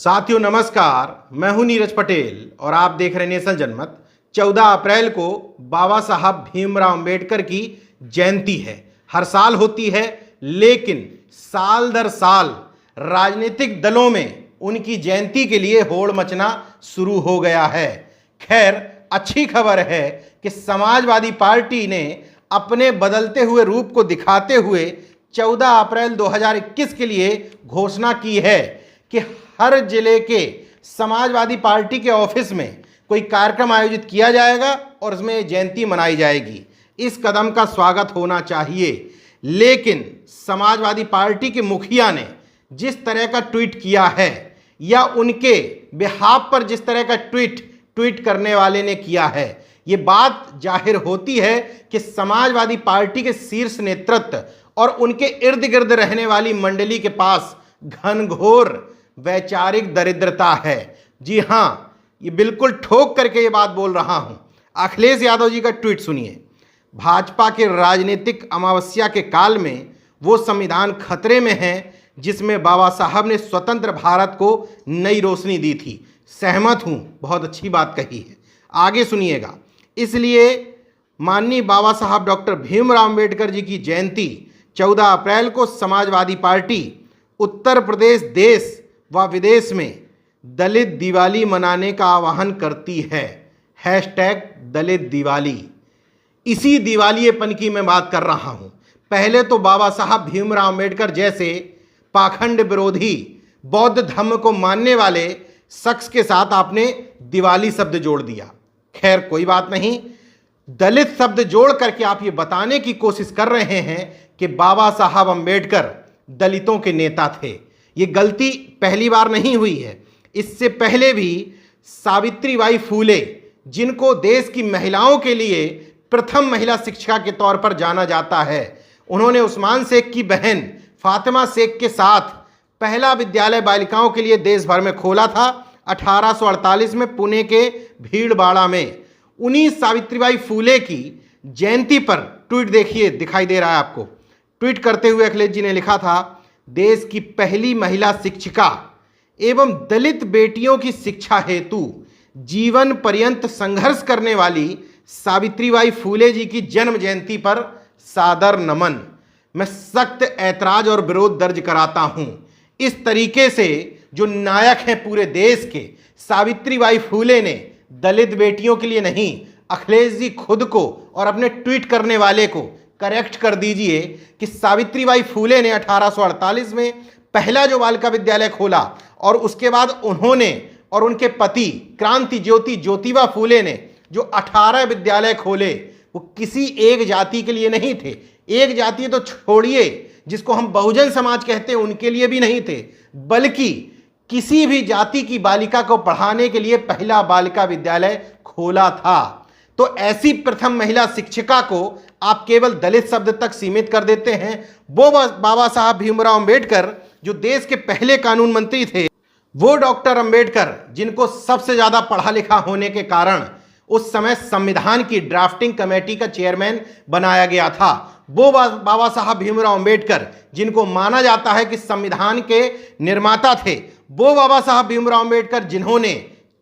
साथियों नमस्कार, मैं हूं नीरज पटेल और आप देख रहे हैं नेशन जनमत। 14 अप्रैल को बाबा साहब भीमराव अंबेडकर की जयंती है। हर साल होती है, लेकिन साल दर साल राजनीतिक दलों में उनकी जयंती के लिए होड़ मचना शुरू हो गया है। खैर, अच्छी खबर है कि समाजवादी पार्टी ने अपने बदलते हुए रूप को दिखाते हुए 14 अप्रैल 2021 के लिए घोषणा की है कि हर जिले के समाजवादी पार्टी के ऑफिस में कोई कार्यक्रम आयोजित किया जाएगा और उसमें जयंती मनाई जाएगी। इस कदम का स्वागत होना चाहिए, लेकिन समाजवादी पार्टी के मुखिया ने जिस तरह का ट्वीट किया है या उनके बिहाफ पर जिस तरह का ट्वीट करने वाले ने किया है, ये बात जाहिर होती है कि समाजवादी पार्टी के शीर्ष नेतृत्व और उनके इर्द गिर्द रहने वाली मंडली के पास घनघोर वैचारिक दरिद्रता है। जी हाँ, ये बिल्कुल ठोक करके ये बात बोल रहा हूं। अखिलेश यादव जी का ट्वीट सुनिए। भाजपा के राजनीतिक अमावस्या के काल में वो संविधान खतरे में है जिसमें बाबा साहब ने स्वतंत्र भारत को नई रोशनी दी थी। सहमत हूं, बहुत अच्छी बात कही है। आगे सुनिएगा। इसलिए माननीय बाबा साहब डॉक्टर भीमराव अंबेडकर जी की जयंती 14 अप्रैल को समाजवादी पार्टी उत्तर प्रदेश देश व विदेश में दलित दिवाली मनाने का आह्वान करती है। हैशटैग दलित दिवाली। इसी दिवालियेपन की मैं बात कर रहा हूं। पहले तो बाबा साहब भीमराव अंबेडकर जैसे पाखंड विरोधी बौद्ध धर्म को मानने वाले शख्स के साथ आपने दिवाली शब्द जोड़ दिया। खैर, कोई बात नहीं। दलित शब्द जोड़ करके आप ये बताने की कोशिश कर रहे हैं कि बाबा साहब अंबेडकर दलितों के नेता थे। ये गलती पहली बार नहीं हुई है। इससे पहले भी सावित्रीबाई फूले, जिनको देश की महिलाओं के लिए प्रथम महिला शिक्षिका के तौर पर जाना जाता है, उन्होंने उस्मान शेख की बहन फातिमा शेख के साथ पहला विद्यालय बालिकाओं के लिए देश भर में खोला था 1848 में पुणे के भीड़बाड़ा में। उन्हीं सावित्रीबाई फूले की जयंती पर ट्वीट देखिए, दिखाई दे रहा है आपको। ट्वीट करते हुए अखिलेश जी ने लिखा था, देश की पहली महिला शिक्षिका एवं दलित बेटियों की शिक्षा हेतु जीवन पर्यंत संघर्ष करने वाली सावित्रीबाई फूले जी की जन्म जयंती पर सादर नमन। मैं सख्त ऐतराज और विरोध दर्ज कराता हूं। इस तरीके से जो नायक हैं पूरे देश के, सावित्रीबाई फूले ने दलित बेटियों के लिए नहीं, अखिलेश जी खुद को और अपने ट्वीट करने वाले को करेक्ट कर दीजिए कि सावित्रीबाई फूले ने 1848 में पहला जो बालिका विद्यालय खोला और उसके बाद उन्होंने और उनके पति क्रांति ज्योति ज्योतिबा फूले ने जो 18 विद्यालय खोले, वो किसी एक जाति के लिए नहीं थे। एक जाति तो छोड़िए, जिसको हम बहुजन समाज कहते हैं, उनके लिए भी नहीं थे, बल्कि किसी भी जाति की बालिका को पढ़ाने के लिए पहला बालिका विद्यालय खोला था। तो ऐसी प्रथम महिला शिक्षिका को आप केवल दलित शब्द तक सीमित कर देते हैं। वो बाबा साहब भीमराव अंबेडकर जो देश के पहले कानून मंत्री थे, वो डॉक्टर अंबेडकर जिनको सबसे ज्यादा पढ़ा लिखा होने के कारण उस समय संविधान की ड्राफ्टिंग कमेटी का चेयरमैन बनाया गया था, वो बाबा साहब भीमराव अंबेडकर जिनको माना जाता है कि संविधान के निर्माता थे, वो बाबा साहब भीमराव अंबेडकर जिन्होंने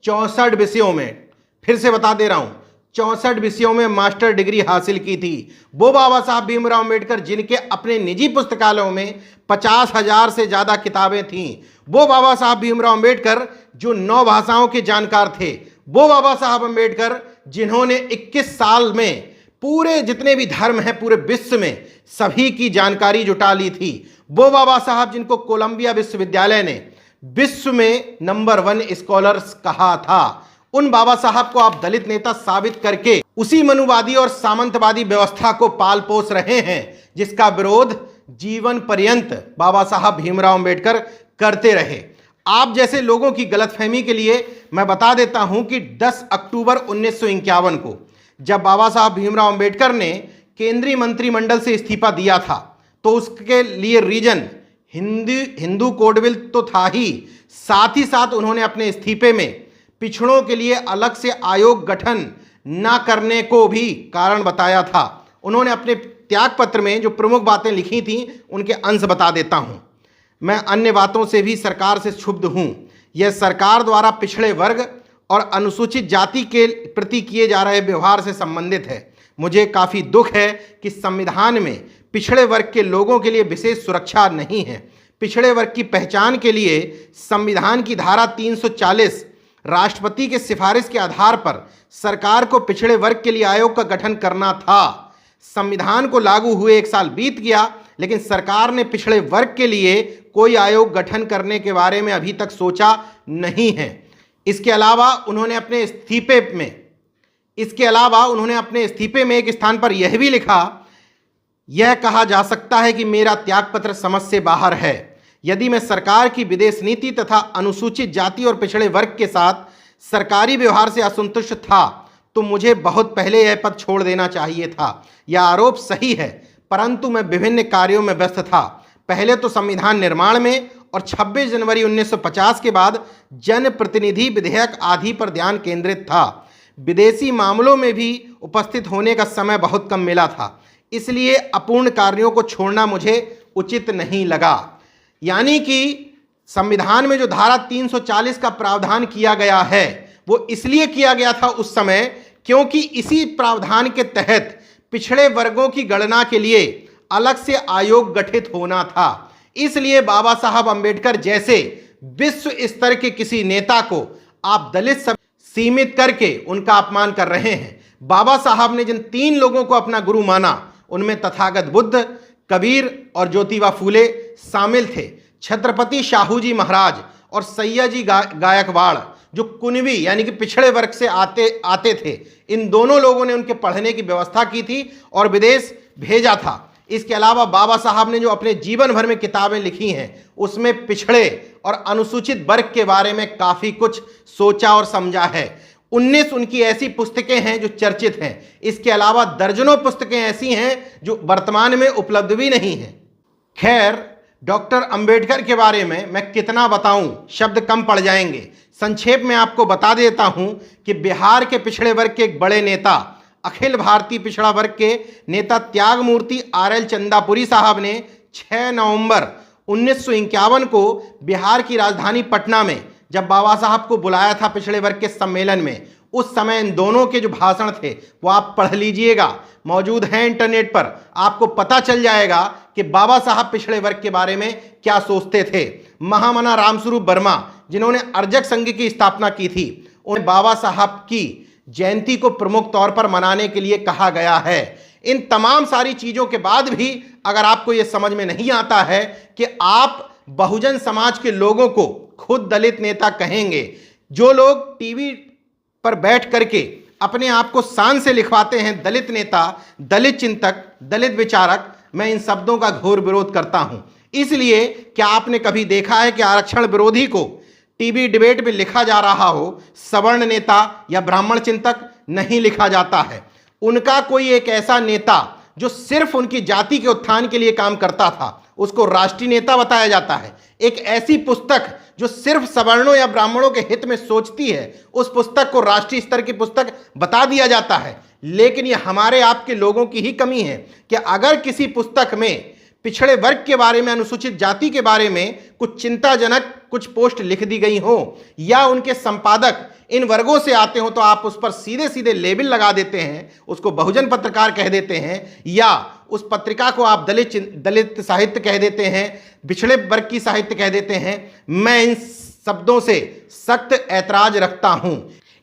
64 विषयों में, फिर से बता दे रहा हूं, 64 विषयों में मास्टर डिग्री हासिल की थी, वो बाबा साहब भीमराव अंबेडकर जिनके अपने निजी पुस्तकालयों में 50,000 से ज़्यादा किताबें थीं, वो बाबा साहब भीमराव अंबेडकर जो 9 भाषाओं के जानकार थे, वो बाबा साहब अंबेडकर जिन्होंने 21 साल में पूरे जितने भी धर्म हैं पूरे विश्व में सभी की जानकारी जुटा ली थी, वो बाबा साहब जिनको कोलंबिया विश्वविद्यालय ने विश्व में नंबर 1 स्कॉलर्स कहा था, उन बाबा साहब को आप दलित नेता साबित करके उसी मनुवादी और सामंतवादी व्यवस्था को पाल पोस रहे हैं जिसका विरोध जीवन पर्यंत बाबा साहब भीमराव अंबेडकर करते रहे। आप जैसे लोगों की गलतफहमी के लिए मैं बता देता हूं कि 10 अक्टूबर 1951 को जब बाबा साहब भीमराव अंबेडकर ने केंद्रीय मंत्रिमंडल से इस्तीफा दिया था, तो उसके लिए रीजन हिंदू कोडविल तो था ही साथ उन्होंने अपने इस्तीफे में पिछड़ों के लिए अलग से आयोग गठन न करने को भी कारण बताया था। उन्होंने अपने त्याग पत्र में जो प्रमुख बातें लिखी थीं उनके अंश बता देता हूं। मैं अन्य बातों से भी सरकार से क्षुब्ध हूं। यह सरकार द्वारा पिछड़े वर्ग और अनुसूचित जाति के प्रति किए जा रहे व्यवहार से संबंधित है। मुझे काफ़ी दुख है कि संविधान में पिछड़े वर्ग के लोगों के लिए विशेष सुरक्षा नहीं है। पिछड़े वर्ग की पहचान के लिए संविधान की धारा 340 राष्ट्रपति के सिफारिश के आधार पर सरकार को पिछड़े वर्ग के लिए आयोग का गठन करना था। संविधान को लागू हुए 1 साल बीत गया, लेकिन सरकार ने पिछड़े वर्ग के लिए कोई आयोग गठन करने के बारे में अभी तक सोचा नहीं है। इसके अलावा उन्होंने अपने इस्तीफे में एक स्थान पर यह भी लिखा, यह कहा जा सकता है कि मेरा त्यागपत्र समझ से बाहर है। यदि मैं सरकार की विदेश नीति तथा अनुसूचित जाति और पिछड़े वर्ग के साथ सरकारी व्यवहार से असंतुष्ट था तो मुझे बहुत पहले यह पद छोड़ देना चाहिए था। यह आरोप सही है, परंतु मैं विभिन्न कार्यों में व्यस्त था। पहले तो संविधान निर्माण में और 26 जनवरी 1950 के बाद जनप्रतिनिधि विधेयक आदि पर ध्यान केंद्रित था। विदेशी मामलों में भी उपस्थित होने का समय बहुत कम मिला था, इसलिए अपूर्ण कार्यों को छोड़ना मुझे उचित नहीं लगा। यानी कि संविधान में जो धारा 340 का प्रावधान किया गया है वो इसलिए किया गया था उस समय क्योंकि इसी प्रावधान के तहत पिछड़े वर्गों की गणना के लिए अलग से आयोग गठित होना था। इसलिए बाबा साहब अंबेडकर जैसे विश्व स्तर के किसी नेता को आप दलित सब सीमित करके उनका अपमान कर रहे हैं। बाबा साहब ने जिन 3 लोगों को अपना गुरु माना उनमें तथागत बुद्ध, कबीर और ज्योतिबा फूले शामिल थे। छत्रपति शाहूजी महाराज और सैयाजी गायकवाड़ जो कुनबी यानी कि पिछड़े वर्ग से आते थे, इन दोनों लोगों ने उनके पढ़ने की व्यवस्था की थी और विदेश भेजा था। इसके अलावा बाबा साहब ने जो अपने जीवन भर में किताबें लिखी हैं उसमें पिछड़े और अनुसूचित वर्ग के बारे में काफ़ी कुछ सोचा और समझा है। 19 उनकी ऐसी पुस्तकें हैं जो चर्चित हैं। इसके अलावा दर्जनों पुस्तकें ऐसी हैं जो वर्तमान में उपलब्ध भी नहीं हैं। खैर, डॉक्टर अंबेडकर के बारे में मैं कितना बताऊं, शब्द कम पड़ जाएंगे। संक्षेप में आपको बता देता हूं कि बिहार के पिछड़े वर्ग के एक बड़े नेता, अखिल भारतीय पिछड़ा वर्ग के नेता त्यागमूर्ति RL चंदापुरी साहब ने 6 नवंबर 1951 को बिहार की राजधानी पटना में जब बाबा साहब को बुलाया था पिछड़े वर्ग के सम्मेलन में, उस समय इन दोनों के जो भाषण थे वो आप पढ़ लीजिएगा, मौजूद हैं इंटरनेट पर। आपको पता चल जाएगा कि बाबा साहब पिछड़े वर्ग के बारे में क्या सोचते थे। महामना रामस्वरूप वर्मा जिन्होंने अर्जक संघ की स्थापना की थी, उन्हें बाबा साहब की जयंती को प्रमुख तौर पर मनाने के लिए कहा गया है। इन तमाम सारी चीज़ों के बाद भी अगर आपको ये समझ में नहीं आता है कि आप बहुजन समाज के लोगों को खुद दलित नेता कहेंगे, जो लोग टीवी पर बैठ करके अपने आप को शान से लिखवाते हैं दलित नेता, दलित चिंतक, दलित विचारक, मैं इन शब्दों का घोर विरोध करता हूं। इसलिए क्या आपने कभी देखा है कि आरक्षण विरोधी को टीवी डिबेट में लिखा जा रहा हो, सवर्ण नेता या ब्राह्मण चिंतक? नहीं लिखा जाता है। उनका कोई एक ऐसा नेता जो सिर्फ उनकी जाति के उत्थान के लिए काम करता था उसको राष्ट्रीय नेता बताया जाता है। एक ऐसी पुस्तक जो सिर्फ सवर्णों या ब्राह्मणों के हित में सोचती है उस पुस्तक को राष्ट्रीय स्तर की पुस्तक बता दिया जाता है। लेकिन ये हमारे आपके लोगों की ही कमी है कि अगर किसी पुस्तक में पिछड़े वर्ग के बारे में, अनुसूचित जाति के बारे में कुछ चिंताजनक कुछ पोस्ट लिख दी गई हो या उनके संपादक इन वर्गों से आते हो तो आप उस पर सीधे सीधे लेबल लगा देते हैं, उसको बहुजन पत्रकार कह देते हैं या उस पत्रिका को आप दलित साहित्य कह देते हैं, पिछड़े वर्ग की साहित्य कह देते हैं। मैं इन शब्दों से सख्त ऐतराज रखता हूं।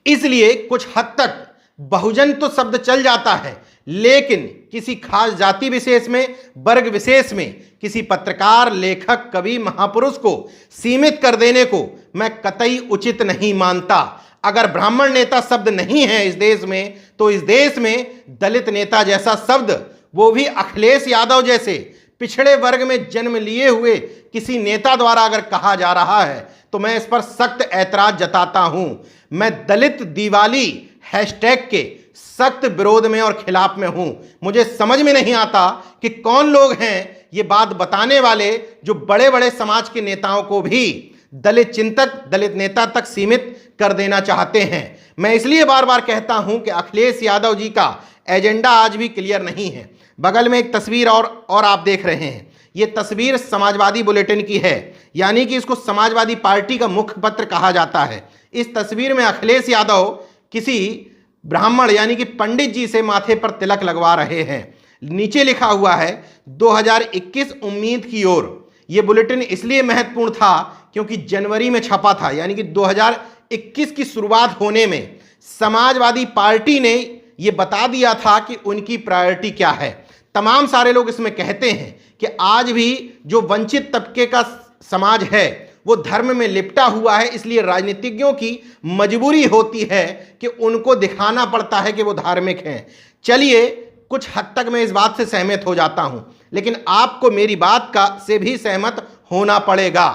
इसलिए कुछ हद तक बहुजन तो शब्द चल जाता है, लेकिन किसी खास जाति विशेष में, वर्ग विशेष में किसी पत्रकार, लेखक, कवि, महापुरुष को सीमित कर देने को मैं कतई उचित नहीं मानता। अगर ब्राह्मण नेता शब्द नहीं है इस देश में तो इस देश में दलित नेता जैसा शब्द, वो भी अखिलेश यादव जैसे पिछड़े वर्ग में जन्म लिए हुए किसी नेता द्वारा अगर कहा जा रहा है तो मैं इस पर सख्त ऐतराज जताता हूं। मैं दलित दिवाली हैशटैग के सख्त विरोध में और खिलाफ में हूं। मुझे समझ में नहीं आता कि कौन लोग हैं ये बात बताने वाले जो बड़े बड़े समाज के नेताओं को भी दलित चिंतक, दलित नेता तक सीमित कर देना चाहते हैं। मैं इसलिए बार बार कहता हूं कि अखिलेश यादव जी का एजेंडा आज भी क्लियर नहीं है। बगल में एक तस्वीर और आप देख रहे हैं, ये तस्वीर समाजवादी बुलेटिन की है, यानी कि इसको समाजवादी पार्टी का मुख्य पत्र कहा जाता है। इस तस्वीर में अखिलेश यादव किसी ब्राह्मण यानी कि पंडित जी से माथे पर तिलक लगवा रहे हैं। नीचे लिखा हुआ है 2021 उम्मीद की ओर। यह बुलेटिन इसलिए महत्वपूर्ण था क्योंकि जनवरी में छपा था, यानी कि 2021 की शुरुआत होने में समाजवादी पार्टी ने यह बता दिया था कि उनकी प्रायोरिटी क्या है। तमाम सारे लोग इसमें कहते हैं कि आज भी जो वंचित तबके का समाज है वो धर्म में लिपटा हुआ है, इसलिए राजनीतिज्ञों की मजबूरी होती है कि उनको दिखाना पड़ता है कि वो धार्मिक हैं। चलिए, कुछ हद तक मैं इस बात से सहमत हो जाता हूं, लेकिन आपको मेरी बात का से भी सहमत होना पड़ेगा।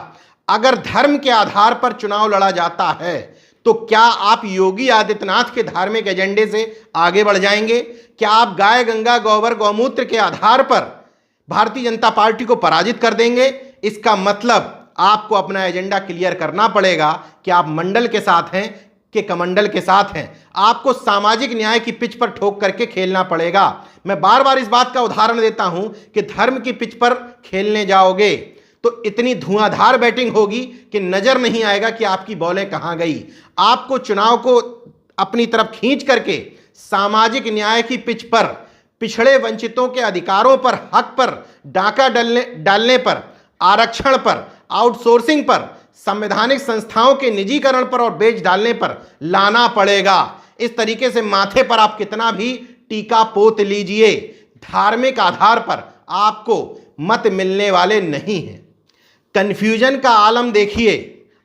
अगर धर्म के आधार पर चुनाव लड़ा जाता है तो क्या आप योगी आदित्यनाथ के धार्मिक एजेंडे से आगे बढ़ जाएंगे? क्या आप गाय गंगा गोबर गौमूत्र के आधार पर भारतीय जनता पार्टी को पराजित कर देंगे? इसका मतलब आपको अपना एजेंडा क्लियर करना पड़ेगा कि आप मंडल के साथ हैं कि कमंडल के साथ हैं। आपको सामाजिक न्याय की पिच पर ठोक करके खेलना पड़ेगा। मैं बार बार इस बात का उदाहरण देता हूं कि धर्म की पिच पर खेलने जाओगे तो इतनी धुआंधार बैटिंग होगी कि नजर नहीं आएगा कि आपकी बॉलें कहां गई। आपको चुनाव को अपनी तरफ खींच करके सामाजिक न्याय की पिच पर, पिछड़े वंचितों के अधिकारों पर, हक पर डाका डालने पर, आरक्षण पर, आउटसोर्सिंग पर, संवैधानिक संस्थाओं के निजीकरण पर और बेच डालने पर लाना पड़ेगा। इस तरीके से माथे पर आप कितना भी टीका पोत लीजिए, धार्मिक आधार पर आपको मत मिलने वाले नहीं हैं। कंफ्यूजन का आलम देखिए।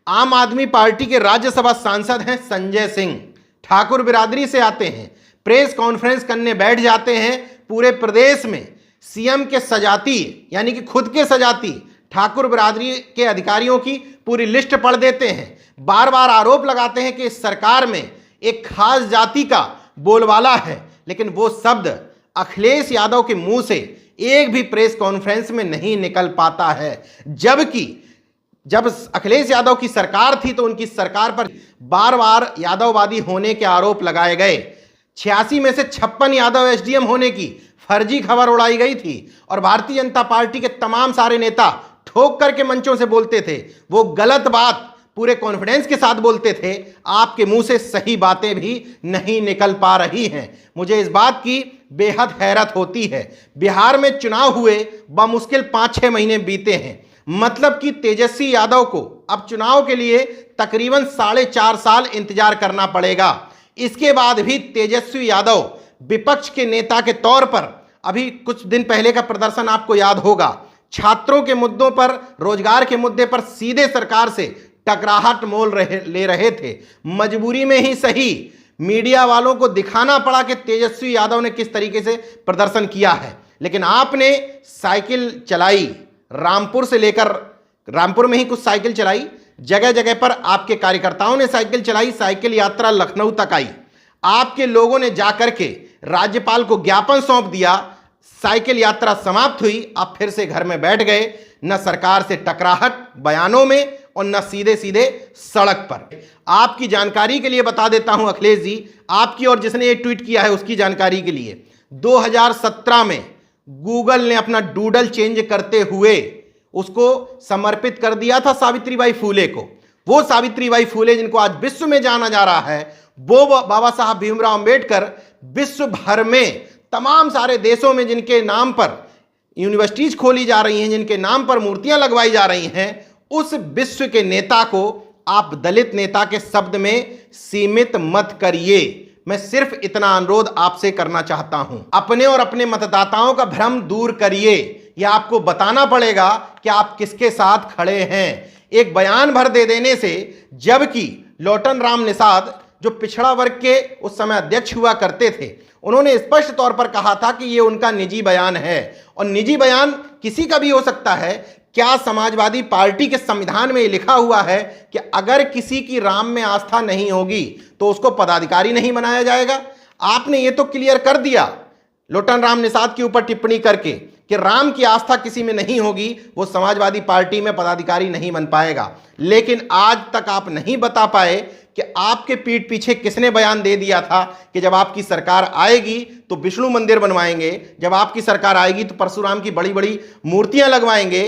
आम आदमी पार्टी के राज्यसभा सांसद हैं संजय सिंह, ठाकुर बिरादरी से आते हैं, प्रेस कॉन्फ्रेंस करने बैठ जाते हैं। पूरे प्रदेश में सीएम के सजाती यानी कि खुद के सजाती ठाकुर बिरादरी के अधिकारियों की पूरी लिस्ट पढ़ देते हैं। बार बार आरोप लगाते हैं कि इस सरकार में एक खास जाति का बोलबाला है, लेकिन वो शब्द अखिलेश यादव के मुंह से एक भी प्रेस कॉन्फ्रेंस में नहीं निकल पाता है। जबकि जब अखिलेश यादव की सरकार थी तो उनकी सरकार पर बार बार यादववादी होने के आरोप लगाए गए। 86 में से 56 यादव एसडीएम होने की फर्जी खबर उड़ाई गई थी और भारतीय जनता पार्टी के तमाम सारे नेता ठोक करके मंचों से बोलते थे। वो गलत बात पूरे कॉन्फिडेंस के साथ बोलते थे। आपके मुंह से सही बातें भी नहीं निकल पा रही हैं। मुझे इस बात की बेहद हैरत होती है। बिहार में चुनाव हुए बमुश्किल 5-6 महीने बीते हैं, मतलब कि तेजस्वी यादव को अब चुनाव के लिए तकरीबन 4.5 साल इंतजार करना पड़ेगा। इसके बाद भी तेजस्वी यादव विपक्ष के नेता के तौर पर, अभी कुछ दिन पहले का प्रदर्शन आपको याद होगा, छात्रों के मुद्दों पर, रोजगार के मुद्दे पर सीधे सरकार से टकराहट मोल ले रहे थे। मजबूरी में ही सही, मीडिया वालों को दिखाना पड़ा कि तेजस्वी यादव ने किस तरीके से प्रदर्शन किया है। लेकिन आपने साइकिल चलाई, रामपुर से लेकर, रामपुर में ही कुछ साइकिल चलाई, जगह जगह पर आपके कार्यकर्ताओं ने साइकिल चलाई। साइकिल यात्रा लखनऊ तक आई। आपके लोगों ने जाकर के राज्यपाल को ज्ञापन सौंप दिया। साइकिल यात्रा समाप्त हुई, आप फिर से घर में बैठ गए। न सरकार से टकराहट बयानों में और न सीधे सीधे सड़क पर। आपकी जानकारी के लिए बता देता हूं अखिलेश जी, आपकी और जिसने ये ट्वीट किया है उसकी जानकारी के लिए, 2017 में गूगल ने अपना डूडल चेंज करते हुए उसको समर्पित कर दिया था सावित्रीबाई फूले को। वो सावित्रीबाई फूले जिनको आज विश्व में जाना जा रहा है, वो बाबा साहब भीमराव अंबेडकर विश्व भर में तमाम सारे देशों में जिनके नाम पर यूनिवर्सिटीज खोली जा रही हैं, जिनके नाम पर मूर्तियां लगवाई जा रही हैं, उस विश्व के नेता को आप दलित नेता के शब्द में सीमित मत करिए। मैं सिर्फ इतना अनुरोध आपसे करना चाहता हूं। अपने और अपने मतदाताओं का भ्रम दूर करिए। यह आपको बताना पड़ेगा कि आप किसके साथ खड़े हैं। एक बयान भर दे देने से, जबकि लोटन राम निषाद जो पिछड़ा वर्ग के उस समय अध्यक्ष हुआ करते थे, उन्होंने स्पष्ट तौर पर कहा था कि यह उनका निजी बयान है और निजी बयान किसी का भी हो सकता है। क्या समाजवादी पार्टी के संविधान में लिखा हुआ है कि अगर किसी की राम में आस्था नहीं होगी तो उसको पदाधिकारी नहीं बनाया जाएगा? आपने ये तो क्लियर कर दिया लोटन राम निषाद के ऊपर टिप्पणी करके कि राम की आस्था किसी में नहीं होगी वो समाजवादी पार्टी में पदाधिकारी नहीं बन पाएगा। लेकिन आज तक आप नहीं बता पाए कि आपके पीठ पीछे किसने बयान दे दिया था कि जब आपकी सरकार आएगी तो विष्णु मंदिर बनवाएंगे, जब आपकी सरकार आएगी तो परशुराम की बड़ी बड़ी मूर्तियां लगवाएंगे।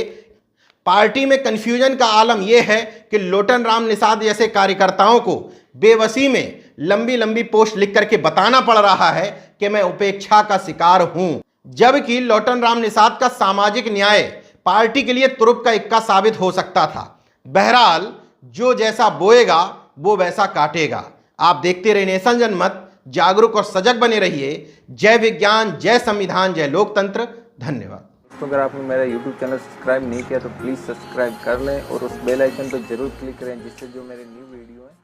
पार्टी में कंफ्यूजन का आलम यह है कि लोटन राम निषाद जैसे कार्यकर्ताओं को बेबसी में लंबी लंबी पोस्ट लिख करके बताना पड़ रहा है कि मैं उपेक्षा का शिकार हूं, जबकि लोटन राम निषाद का सामाजिक न्याय पार्टी के लिए तुरुप का इक्का साबित हो सकता था। बहरहाल जो जैसा बोएगा वो वैसा काटेगा। आप देखते रहिए नेशन जनमत, जागरूक और सजग बने रहिए। जय विज्ञान, जय संविधान, जय लोकतंत्र। धन्यवाद। तो अगर आपने मेरा YouTube चैनल सब्सक्राइब नहीं किया तो प्लीज़ सब्सक्राइब कर लें और उस बेल आइकन पर जरूर क्लिक करें जिससे जो मेरे न्यू वीडियो है